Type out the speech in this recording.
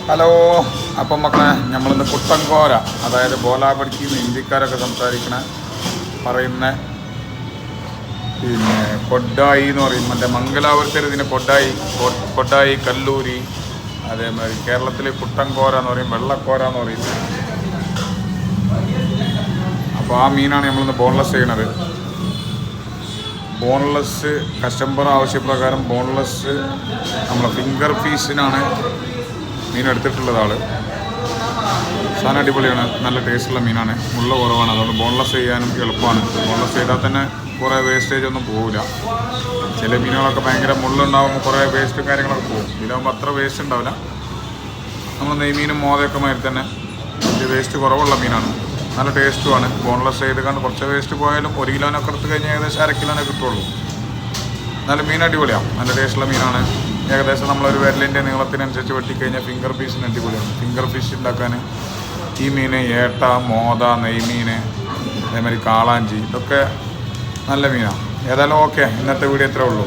Hello. അപ്പം മക്കളെ, നമ്മളിന്ന് കുട്ടൻകോര, അതായത് ബോലാപടിക്കുന്ന ഹിന്ദിക്കാരൊക്കെ പറയുന്ന പിന്നെ കൊഡ്ഡായി എന്ന് പറയും. മറ്റേ മംഗലാപുരത്തിൽ ഇതിന് കൊഡ്ഡായി, കല്ലൂരി, അതേമാതിരി കേരളത്തിൽ കുട്ടൻകോര എന്ന് പറയും, വെള്ളക്കോര എന്ന് പറയും. അപ്പോൾ ആ മീനാണ് നമ്മളിന്ന് ബോൺലെസ് ചെയ്യണത്. ബോൺലെസ് കസ്റ്റമർ ആവശ്യപ്രകാരം ബോൺലെസ് നമ്മളെ ഫിംഗർ പീസിനാണ് മീൻ എടുത്തിട്ടുള്ളത്. സാധനം അടിപൊളിയാണ്, നല്ല ടേസ്റ്റുള്ള മീനാണ്, മുള്ള കുറവാണ്, അതുകൊണ്ട് ബോൺലെസ് ചെയ്യാനും എളുപ്പമാണ്. ബോൺലെസ് ചെയ്താൽ തന്നെ കുറേ വേസ്റ്റേജ് ഒന്നും പോകില്ല. ചില മീനുകളൊക്കെ ഭയങ്കര മുള്ളുണ്ടാകുമ്പോൾ കുറേ വേസ്റ്റും കാര്യങ്ങളൊക്കെ പോകും. ഇതിലാകുമ്പോൾ അത്ര വേസ്റ്റ് ഉണ്ടാവില്ല. നമ്മൾ നെയ്മീനും മോതയൊക്കെ മാതിരി തന്നെ ഇത് വേസ്റ്റ് കുറവുള്ള മീനാണ്, നല്ല ടേസ്റ്റുമാണ്. ബോൺലെസ് ചെയ്ത് കണ്ട് കുറച്ച് വേസ്റ്റ് പോയാലും 1 കിലോനൊക്കെ എടുത്ത് കഴിഞ്ഞാൽ ഏകദേശം 1/2 കിലോനെ കിട്ടുള്ളൂ. നല്ല മീൻ അടിപൊളിയാണ്, നല്ല ടേസ്റ്റുള്ള മീനാണ്. ഏകദേശം നമ്മളൊരു വിരലിൻ്റെ നീളത്തിനനുസരിച്ച് വെട്ടിക്കഴിഞ്ഞാൽ ഫിംഗർ പീസിന് അടിപൊളിയാണ്. ഫിംഗർ ഫിഷ് ഉണ്ടാക്കാൻ ഈ മീൻ, ഏട്ട, മോത, നെയ്മീൻ, അതേമാതിരി കാളാഞ്ചി, ഇതൊക്കെ നല്ല മീനാണ്. ഏതായാലും ഓക്കെ, ഇന്നത്തെ വീഡിയോ ഇത്രേ ഉള്ളൂ.